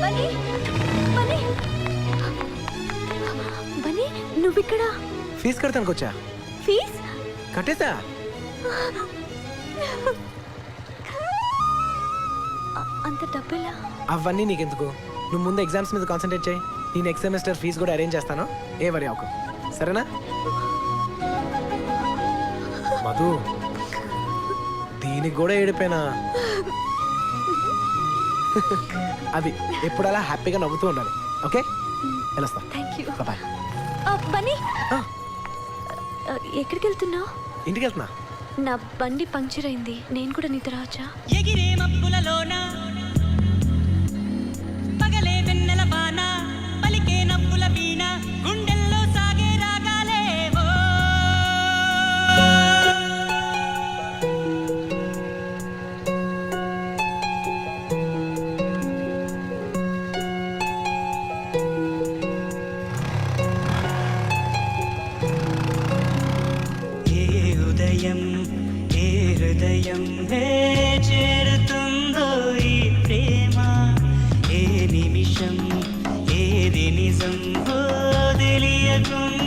Bunny Bunny Bunny నువ్విక్కడ fee కడతానికి వచ్చా. Fees కట్టేసా. అంత డబ్బులా? అవన్నీ నీకెందుకు, నువ్వు ముందు ఎగ్జామ్స్ మీద కాన్సన్ట్రేట్ చేయి. నేను నెక్స్ట్ సెమిస్టర్ ఫీజు కూడా అరేంజ్ చేస్తాను, ఏ వరి అవకు, సరేనా? మధు, దీనికి కూడా ఏడిపోయినా. అది ఎప్పుడు అలా హ్యాపీగా నవ్వుతూ ఉండాలి. ఓకే, వెళ్ళొస్తా. Thank you. బాయ్. బన్నీ ఎక్కడికి వెళ్తున్నావు? ఇంటికి వెళ్తున్నా. నా బండి పంక్చర్ అయింది, నేను కూడా నీతో రావచ్చా? ఎగిరే మబ్బులలోన పగలే వెన్నెల బాన పలికే నవ్వుల వీణ గుండెల్లో సాగే రాగాలేవో. ఏ ఉదయం ఏ హృదయం చేరుతుందో ఈ ప్రేమ, ఏ నిమిషం ఏది నిజం తెలియకుండా